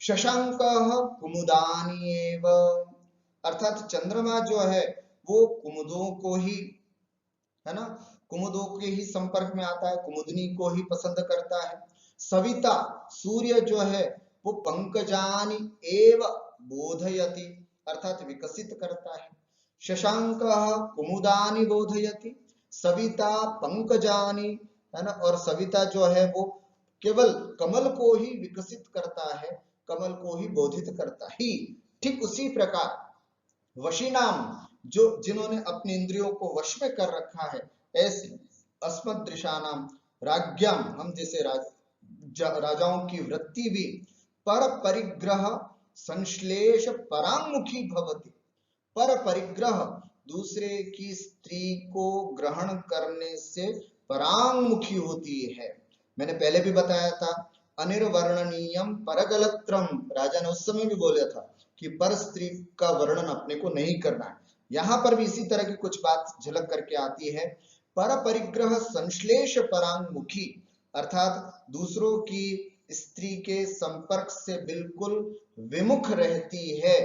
शशांकः कुमुदान्येव, अर्थात चंद्रमा जो है वो कुमुदों को ही, है ना, कुमुदों के ही संपर्क में आता है, कुमुदनी को ही पसंद करता है। सविता सूर्य जो है वो पंकजानि एव बोधयति अर्थात विकसित करता है। शशांक कुमुदानि बोधयति, सविता पंकजानि, है ना। और सविता जो है वो केवल कमल को ही विकसित करता है, कमल को ही बोधित करता है। ठीक उसी प्रकार वशीनाम जो जिन्होंने अपनी इंद्रियों को वश में कर रखा है, ऐसे अस्मदृशानाम राज्ञाम हम जैसे राजाओं की वृत्ति भी पर परिग्रह संश्लेष परांगमुखी भवति। पर परिग्रह दूसरे की स्त्री को ग्रहण करने से परांगमुखी होती है। मैंने पहले भी बताया था अनिर्वर्णनीयम परगलत्रम, राजा ने उस समय भी बोला था कि पर स्त्री का वर्णन अपने को नहीं करना है। यहां पर भी इसी तरह की कुछ बात झलक करके आती है। पर परिग्रह संश्लेष परांगमुखी अर्थात दूसरों की स्त्री के संपर्क से बिल्कुल विमुख रहती है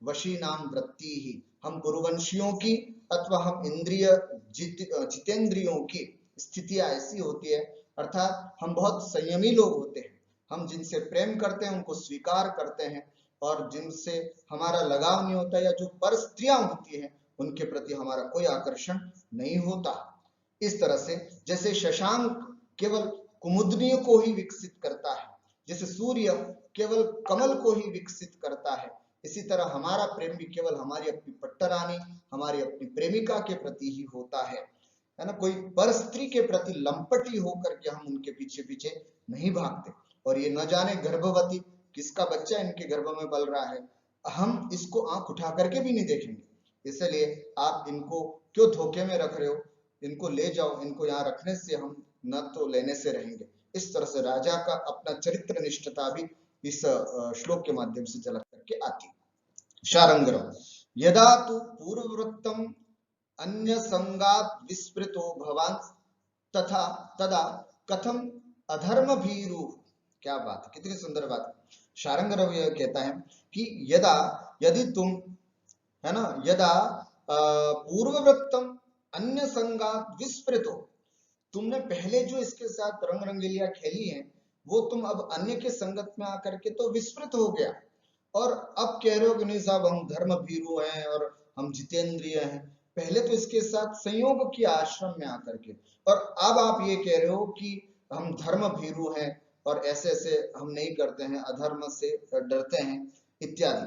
वशी नाम वृत्ति ही। हम पुरुवंशियों की अथवा हम इंद्रिय जितेंद्रियों की स्थितियां ऐसी होती है, अर्थात हम बहुत संयमी लोग होते हैं। हम जिनसे प्रेम करते हैं उनको स्वीकार करते हैं, और जिनसे हमारा लगाव नहीं होता या जो पर स्त्रियां होती हैं उनके प्रति हमारा कोई आकर्षण नहीं होता। इस तरह से जैसे शशांक केवल कुमुदनी को ही विकसित करता है, जैसे सूर्य केवल कमल को ही विकसित करता है, इसी तरह हमारा प्रेम भी केवल हमारी अपनी पट्टरानी, हमारी अपनी प्रेमिका के प्रति ही होता है ना। कोई पर स्त्री के प्रति लंपटी होकर के हम उनके पीछे पीछे नहीं भागते। और ये न जाने गर्भवती किसका बच्चा इनके गर्भ में पल रहा है, हम इसको आंख उठा करके भी नहीं देखेंगे। इसलिए आप इनको क्यों धोखे में रख रहे हो, इनको ले जाओ, इनको यहाँ रखने से हम न तो लेने से रहेंगे। इस तरह से राजा का अपना चरित्र निष्ठता भी इस श्लोक के माध्यम से झलक करके आती। शारंगरम यदा तु पूर्ववृत्तम अन्य संगात विस्मृतो भवान तथा तदा कथम अधर्म भीरु। क्या बात है, कितनी सुंदर बात। शारंग रवि कहता है कि यदा यदि तुम, है ना, यदा पूर्ववृत्तम अन्य संगात विस्मृतो, तुमने पहले जो इसके साथ रंग रंगेलियां खेली हैं वो तुम अब अन्य के संगत में आकर के तो विस्मृत हो गया, और अब कह रहे हो कि नहीं साहब हम धर्म भीरु हैं और हम जितेंद्रिय हैं। पहले तो इसके साथ संयोग किया आश्रम में आकर के, और अब आप ये कह रहे हो कि हम धर्म भीरु हैं और ऐसे ऐसे हम नहीं करते हैं, अधर्म से डरते हैं इत्यादि,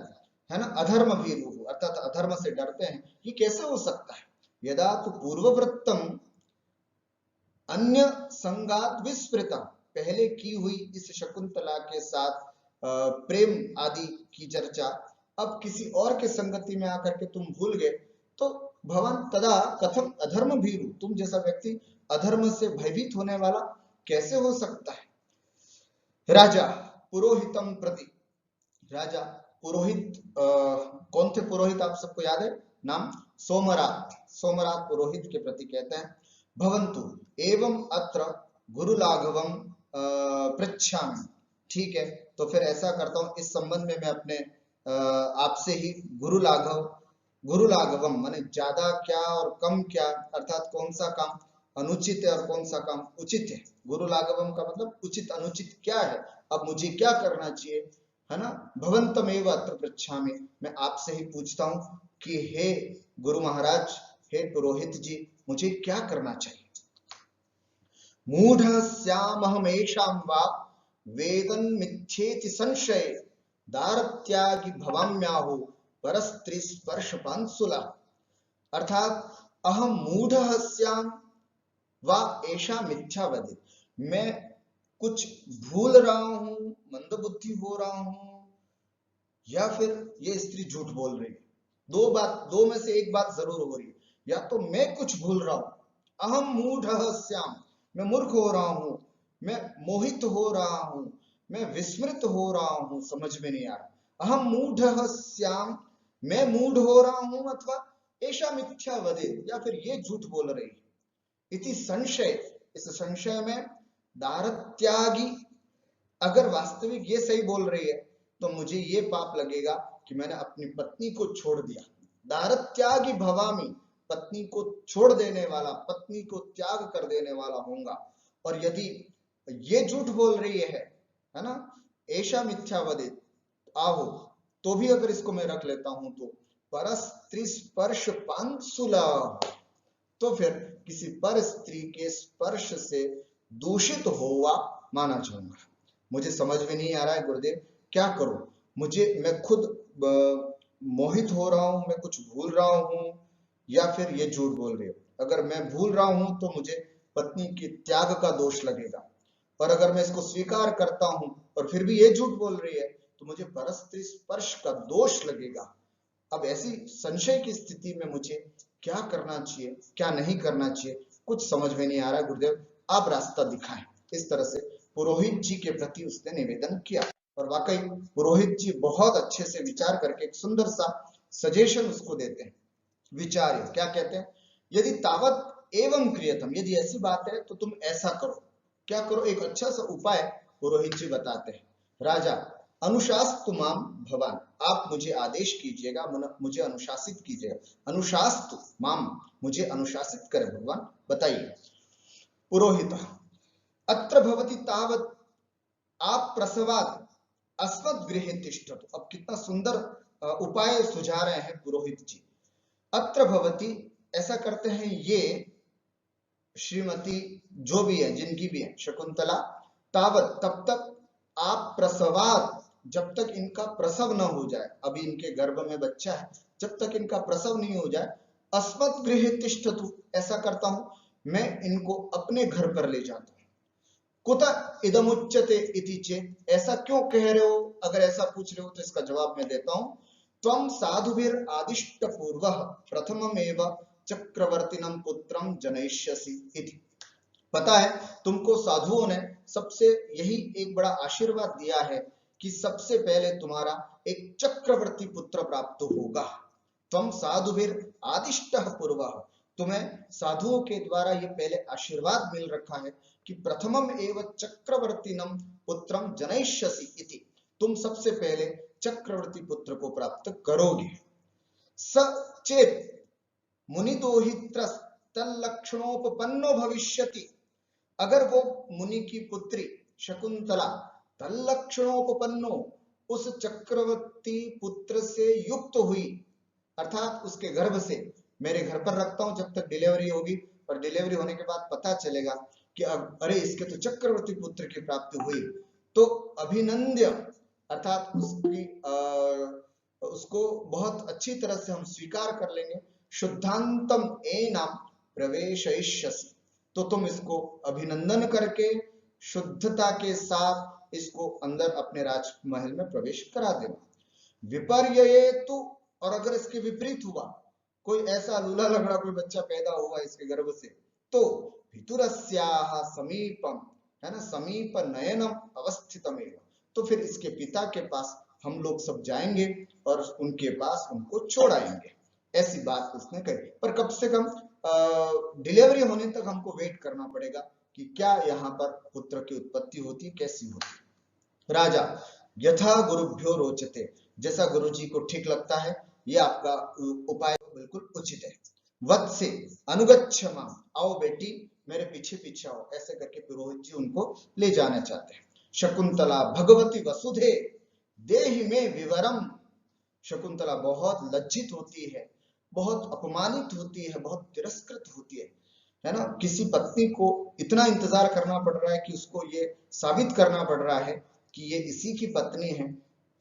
है ना। अधर्म भीरु अर्थात अधर्म से डरते हैं, ये कैसे हो सकता है। यदा तो पूर्ववृत्तम अन्य संगात विस्मृतम, पहले की हुई इस शकुंतला के साथ प्रेम आदि की चर्चा अब किसी और के संगति में आकर के तुम भूल गए, तो भवन तदा कथम अधर्म भीरु, तुम जैसा व्यक्ति अधर्म से भयभीत होने वाला कैसे हो सकता है। राजा पुरोहितम प्रति, राजा पुरोहित कौन थे पुरोहित, आप सबको याद है नाम, सोमरात, सोमरात पुरोहित के प्रति कहते हैं। भवन्तु एवं अत्र गुरुलाघवम पृच्छामि, ठीक है, तो फिर ऐसा करता हूं, इस संबंध में मैं अपने आपसे ही गुरुलाघवम माने ज्यादा क्या और कम क्या, अर्थात कौन सा काम अनुचित है और कौन सा काम उचित है। गुरुलाघवम का मतलब उचित अनुचित क्या है, अब मुझे क्या करना चाहिए, है ना। भवन्तमेव अत्र पृच्छामि, मैं आपसे ही पूछता हूं कि हे गुरु महाराज, हे पुरोहित जी, मुझे क्या करना चाहिए। मूढ़स्यामहमेषां वा वेदन मिथ्येति संशय दारत्यागी भवाम्याहो परस्त्री स्पर्श पांसुला, अर्थात अहम मूढ़स्याम वा एषा मिथ्यावदि, मैं कुछ भूल रहा हूं, मंदबुद्धि हो रहा हूं, या फिर ये स्त्री झूठ बोल रही है। दो में से एक बात जरूर हो रही है, या तो मैं कुछ भूल रहा हूं, अहम मूढ़स्याम, मैं मूर्ख हो रहा हूं, मैं मोहित हो रहा हूं, मैं विस्मृत हो रहा हूं, समझ में नहीं आ रहा। अहम मूढ़स्याम, मैं मूढ़ हो रहा हूं, अथवा ऐसा मिथ्या वदे, या फिर ये झूठ बोल रही है। इति संशय, इस संशय में दारत्यागी, अगर वास्तविक ये सही बोल रही है तो मुझे ये पाप लगेगा कि मैंने अपनी पत्नी को छोड़ दिया। दारत्यागी भवामी, पत्नी को छोड़ देने वाला, पत्नी को त्याग कर देने वाला होऊंगा। और यदि ये झूठ बोल रही है ना, ऐसा मिथ्या वदित आहो, तो भी अगर इसको मैं रख लेता हूं तो परस्त्री स्पर्श पांसुला, तो फिर किसी पर स्त्री के स्पर्श से दूषित हुआ माना जाऊंगा। मुझे समझ में नहीं आ रहा है गुरुदेव, क्या करूं? मैं खुद मोहित हो रहा हूं, मैं कुछ भूल रहा हूं, या फिर ये झूठ बोल रही है। अगर मैं भूल रहा हूं तो मुझे पत्नी के त्याग का दोष लगेगा, और अगर मैं इसको स्वीकार करता हूं और फिर भी ये झूठ बोल रही है तो मुझे परस्त्री स्पर्श का दोष लगेगा। अब ऐसी संशय की स्थिति में मुझे क्या करना चाहिए, क्या नहीं करना चाहिए, कुछ समझ में नहीं आ रहा। गुरुदेव आप रास्ता दिखाएं। इस तरह से पुरोहित जी के प्रति उसने निवेदन किया, और वाकई पुरोहित जी बहुत अच्छे से विचार करके एक सुंदर सा सजेशन उसको देते हैं। विचार क्या कहते हैं? यदि तावत एवं क्रियतम, यदि ऐसी बात है तो तुम ऐसा करो। क्या करो? एक अच्छा सा उपाय पुरोहित जी बताते हैं। राजा, अनुशास्तु माम भवान, आप मुझे आदेश कीजिएगा, मुझे अनुशासित कीजिएगा। अनुशास्तु माम, मुझे अनुशासित करे भगवान, बताइए। पुरोहित, अत्र भवति तावत आप प्रसवाद अस्मत् गृहे तिष्ठतु। अब कितना सुंदर उपाय सुझा रहे हैं पुरोहित जी। अत्र भवति, ऐसा करते हैं ये श्रीमती जो भी है, जिनकी भी है, शकुंतला, तावत, तब तक, आप प्रसवात, जब तक इनका प्रसव न हो जाए, अभी इनके गर्भ में बच्चा है, जब तक इनका प्रसव नहीं हो जाए, अस्मत् गृहे तिष्ठतु, ऐसा करता हूं मैं इनको अपने घर पर ले जाता हूं। कुत इदमुच्यते इति चेत, ऐसा क्यों कह रहे हो? अगर ऐसा पूछ रहे हो तो इसका जवाब मैं देता हूं। त्वं साधुभिर आदिष्ट पूर्वः प्रथममेव चक्रवर्तिनं पुत्रं जनयिष्यसि इति। पता है तुमको साधुओं ने सबसे यही एक बड़ा आशीर्वाद दिया है कि सबसे पहले तुम्हारा एक चक्रवर्ती पुत्र प्राप्त होगा। त्वं साधुभिर आदिष्ट पूर्वः, तुम्हें साधुओं के द्वारा ये पहले आशीर्वाद मिल रखा है कि प्रथमम एव चक्रवर्तीनम पुत्रम जनयिष्यसि इति, तुम सबसे पहले चक्रवर्ती पुत्र को प्राप्त करोगे। स चेत मुनिदोहित्र तल्लक्षणोपपन्नो भविष्यति, अगर वो मुनि की पुत्री शकुंतला तल्लक्षणोपपन्नो, उस चक्रवर्ती पुत्र से युक्त हुई, अर्थात उसके गर्भ से, मेरे घर पर रखता हूं जब तक डिलीवरी होगी, और डिलीवरी होने के बाद पता चलेगा कि अब अरे इसके तो चक्रवर्ती पुत्र की प्राप्ति हुई, तो अभिनंद्य, अर्थात उसको बहुत अच्छी तरह से हम स्वीकार कर लेंगे। शुद्धांतम एनाम प्रवेशयिष्यसि, तो तुम इसको अभिनंदन करके शुद्धता के साथ इसको अंदर अपने राजमहल में प्रवेश करा देना। विपर्यये तु, और अगर इसके विपरीत हुआ, कोई ऐसा लूला लगड़ा कोई बच्चा पैदा हुआ इसके गर्भ से, तो पितुरस्याः समीपम, है ना, समीप नयनम अवस्थितमेव, तो फिर इसके पिता के पास हम लोग सब जाएंगे और उनके पास उनको छोड़ आएंगे। ऐसी बात उसने कही, पर कम से कम डिलीवरी होने तक हमको वेट करना पड़ेगा कि क्या यहाँ पर पुत्र की उत्पत्ति होती, कैसी होती। राजा, यथा गुरुभ्यो रोचते, जैसा गुरु जी को ठीक लगता है, ये आपका उपाय बिल्कुल उचित है। वत्से अनुगच्छ माम, आओ बेटी मेरे पीछे पीछे आओ, ऐसे करके पुरोहित जी उनको ले जाना चाहते हैं। शकुंतला भगवती वसुधे देहि में विवरम, शकुंतला बहुत लज्जित होती है, बहुत अपमानित होती है, बहुत तिरस्कृत होती है ना। किसी पत्नी को इतना इंतजार करना पड़ रहा है कि उसको ये साबित करना पड़ रहा है कि ये इसी की पत्नी है,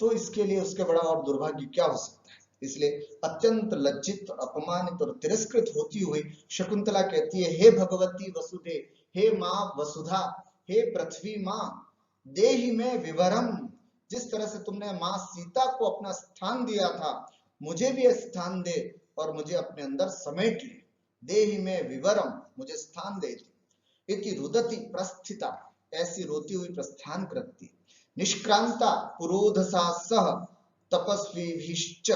तो इसके लिए उसके बड़ा और दुर्भाग्य क्या हो सकता है। इसलिए अत्यंत लज्जित, अपमानित और तिरस्कृत होती हुई शकुंतला कहती है, हे भगवती वसुधे, हे माँ वसुधा, हे पृथ्वी माँ, देहि में विवरम, जिस तरह से तुमने माँ सीता को अपना स्थान दिया था, मुझे भी स्थान दे और मुझे अपने अंदर समेट ले। देहि में विवरम, मुझे स्थान दे। इति रुदति प्रस्थिता, ऐसी रोती हुई प्रस्थान करती। निष्क्रांता पुरोधसा सह तपस्वी,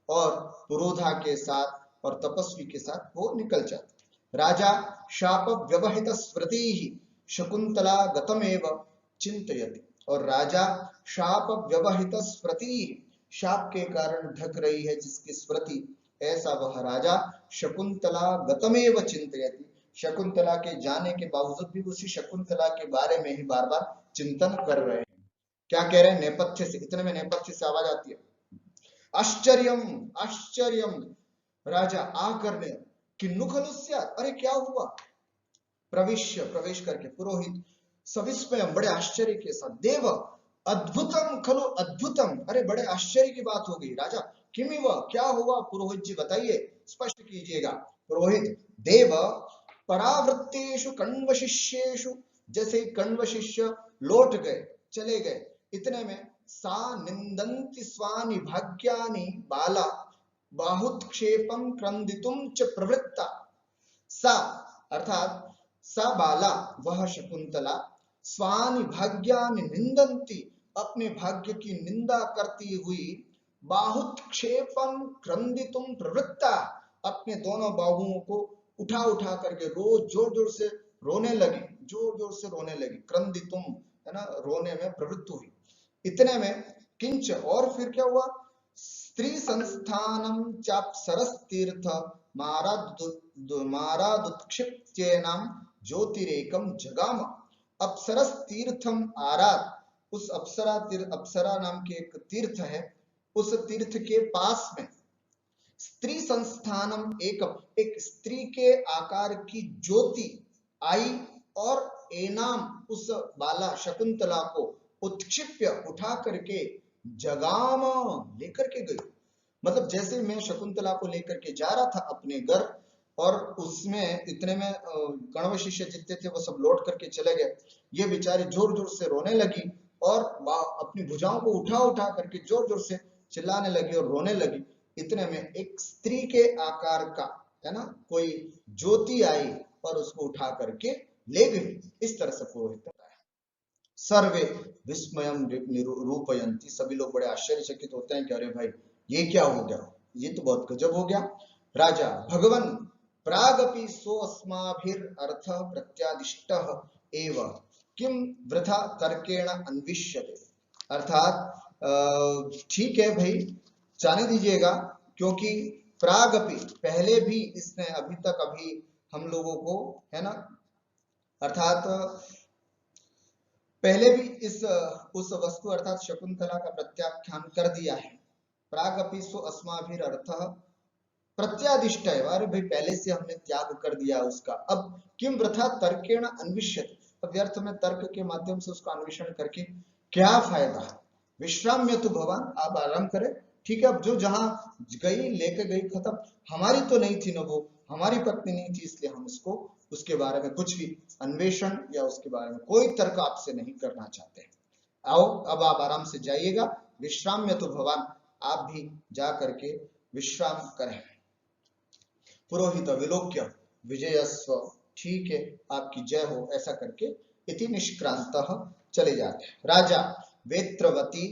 और पुरोधा के साथ और तपस्वी के साथ वो निकल जाती। राजा शाप व्यवहित स्मृति शकुंतला गतमेव चिंतयति, और राजा शाप व्यवहित स्मृति, शाप के कारण ढक रही है जिसकी स्मृति, ऐसा वह राजा शकुंतला गतमेव चिंतयति, शकुंतला के जाने के बावजूद भी उसी शकुंतला के बारे में ही बार बार चिंतन कर रहे हैं। क्या कह रहे हैं? नेपथ्य से, इतने में नेपथ्य से आवाज आती है, आश्चर्यम आश्चर्यम, राजा आकर ने, किन्नु खलु स्यात्, अरे क्या हुआ, प्रविश्य, प्रवेश करके, पुरोहित सविस्मयम, बड़े आश्चर्य के साथ, देव अद्भुतम खलु अद्भुतम, अरे बड़े आश्चर्य की बात हो गई राजा, किमिव, क्या हुआ, पुरोहित जी बताइए, स्पष्ट कीजिएगा। पुरोहित, देव परावृत्तेषु कण्व शिष्येषु, जैसे ही कण्व शिष्य लौट गए, चले गए, इतने में सा निंदन्ति स्वानि भाग्यानि बाला बाहुत्क्षेपम क्रंदितुम च प्रवृत्ता, सा अर्थात सा बाला, वह शकुंतला, स्वानि भाग्यानि निंदन्ति, अपने भाग्य की निंदा करती हुई, बाहुत्क्षेपम क्रंदितुम प्रवृत्ता, अपने दोनों बाहुओं को उठा उठा करके रोज जोर जोर से रोने लगी, जोर जोर से रोने लगी, क्रंदितुम है ना, रोने में प्रवृत्त हुई। इतने में किंच, और फिर क्या हुआ, स्त्री संस्थानम चाप्सरस्तीर्थ मारादुत्क्षिप्त्येनाम ज्योतिरेकम जगाम, अप्सरस तीर्थम आराध, उस अप्सरा नाम के एक तीर्थ है, उस तीर्थ के पास में स्त्री संस्थानम एक स्त्री के आकार की ज्योति आई, और एनाम, उस बाला शकुंतला को उत्क्षिप्य, उठा करके, जगाम, लेकर के गई। मतलब जैसे मैं शकुंतला को लेकर के जा रहा था अपने घर, और उसमें इतने में कण्व शिष्य जितने थे वो सब लौट करके चले गए, ये बेचारी जोर जोर से रोने लगी, और अपनी भुजाओं को उठा उठा करके जोर जोर से चिल्लाने लगी और रोने लगी। इतने में एक स्त्री के आकार का, है ना, कोई ज्योति आई और उसको उठा करके ले गई। इस तरह से पुरोहित बताया। सर्वे विस्मयम रूपयंती, सभी लोग बड़े आश्चर्यचकित होते हैं कि अरे भाई ये क्या हो गया, ये तो बहुत गजब हो गया। राजा, भगवन प्रागपि सो अस्माभिर अर्थ प्रत्यादिष्टः एव किम वृथा तर्केण अन्विष्यते, अर्थात ठीक है भाई, जाने दीजिएगा, क्योंकि प्रागपि, पहले भी इसने अभी तक अभी हम लोगों को, है ना, अर्थात पहले भी उस वस्तु अर्थात शकुंतला का प्रत्याख्यान कर दिया है। प्रागपि सो अस्माभिर अर्थ प्रत्यादिष्ट है, अरे भाई पहले से हमने त्याग कर दिया उसका, अब किम वृथा तर्केण अन्विष्यते, अब व्यर्थ में तर्क के माध्यम से उसका अन्वेषण करके क्या फायदा। विश्राम्य तो भगवान, आप आराम करें, ठीक है, अब जो जहां गई लेके गई, खत्म, हमारी तो नहीं थी ना वो, हमारी पत्नी नहीं थी, इसलिए हम उसको, उसके बारे में कुछ भी अन्वेषण या उसके बारे में कोई तर्क आपसे नहीं करना चाहते। आओ अब आप आराम से जाइएगा, विश्राम्य तो भगवान, आप भी जा करके विश्राम करें। पुरोहित विलोक्य विजयस्व, ठीक है, आपकी जय हो, ऐसा करके इति निष्क्रांतः, चले जाते हैं। राजा वेत्रवती,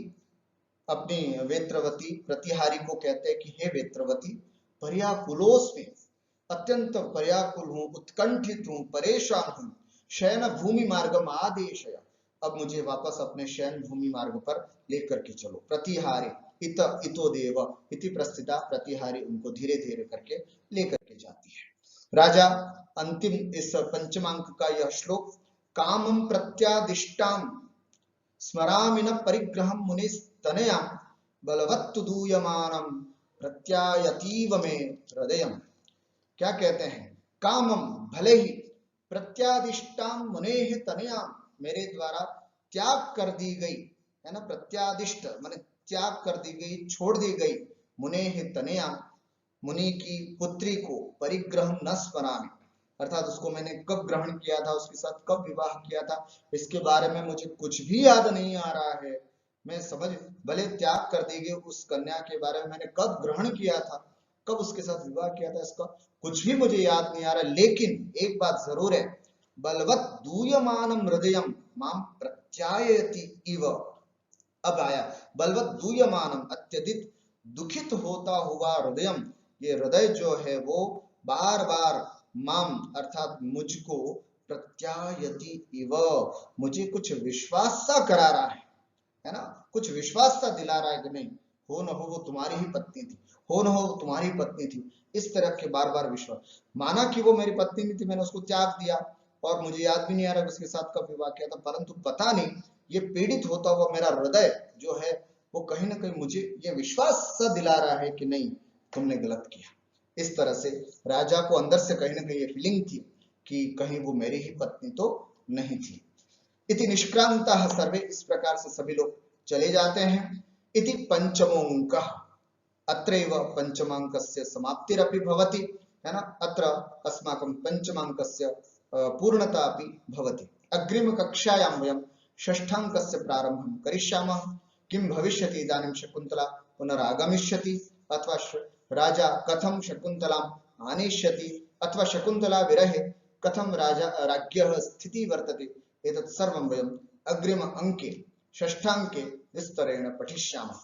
अपनी वेत्रवती प्रतिहारी को कहते हैं कि हे वेत्रवती, पर्याकुलोस्मि, अत्यंत पर्याकुल हूं, उत्कंठित हूं, परेशान हूं, शयन भूमि मार्गम आदेशय, अब मुझे वापस अपने शयन भूमि मार्ग पर लेकर के चलो। प्रतिहारी इत इतो देव इति प्रस्थिता, प्रतिहारी उनको धीरे धीरे करके लेकर के जाती है। राजा, अंतिम इस पंचमांक का यह श्लोक, कामं प्रत्यादिष्टाम स्मरामिन परिग्रहम मुनिस्तनया बलवत्तु दूयमानम प्रत्यायतीव मे हृदयम, क्या कहते हैं, कामम, भले ही, प्रत्यादिष्टाम मुनेह तनया, मेरे द्वारा त्याग कर दी गई, है ना, प्रत्यादिष्ट माने त्याग कर दी गई, छोड़ दी गई, मुनेह तनया, मुनि की पुत्री को, परिग्रहम न स्मरामि, अर्थात उसको मैंने कब ग्रहण किया था, उसके साथ कब विवाह किया था, इसके बारे में मुझे कुछ भी याद नहीं आ रहा है। मैं समझ, भले त्याग कर दी गई उस कन्या के बारे में मैंने कब ग्रहण किया था, कब उसके साथ विवाह किया था, इसका कुछ भी मुझे याद नहीं आ रहा, लेकिन एक बात जरूर है, बलवत दूयमानम हृदयम माम प्रत्यायति इव, अब आया बलवत दूयमानम, अत्यधिक दुखित होता हुआ हृदयम, ये हृदय जो है वो बार बार माम अर्थात मुझको, प्रत्यायति इव, मुझे कुछ विश्वास सा करा रहा है ना, कुछ विश्वास सा दिला रहा है कि नहीं हो न हो वो तुम्हारी ही पत्नी थी, हो न हो वो तुम्हारी पत्नी थी। इस तरह के बार बार विश्वास, माना कि वो मेरी पत्नी नहीं थी, मैंने उसको त्याग दिया और मुझे याद भी नहीं आ रहा उसके साथ कब विवाह किया था, परंतु पता नहीं ये पीड़ित होता हुआ मेरा हृदय जो है वो कहीं ना कहीं मुझे ये विश्वास सा दिला रहा है कि नहीं तुमने गलत किया। इस तरह से राजा को अंदर से कहीं ना कहीं ये फीलिंग थी कि कहीं वो मेरी ही पत्नी तो नहीं थी। इति निष्क्रांताः सर्वे, इस प्रकार से सभी लोग चले जाते हैं। इति पंचमोऽङ्कः, अत्रैव पंचमाङ्कस्य समाप्तिरपि भवति, है ना, अत्र अस्माकं पंचमाङ्कस्य पूर्णता अपि भवति। अग्रिम कक्षायां वयं षष्ठाङ्कस्य प्रारम्भं करिष्यामः। किं भविष्यति इदानीं, शकुन्तला पुनरागमिष्यति अथवा राजा कथं शकुन्तलाम् आनेष्यति अथवा शकुन्तला विरहे कथं राज्ञः स्थितिः वर्तते, एतत् सर्वं वयम् अग्रिम अंके षष्ठाङ्के विस्तरेण पठिष्यामः।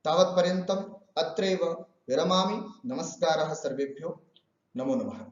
तावत्पर्यन्तम् अत्रैव विरमामि। नमस्कारः सर्वेभ्यो, नमो नमः।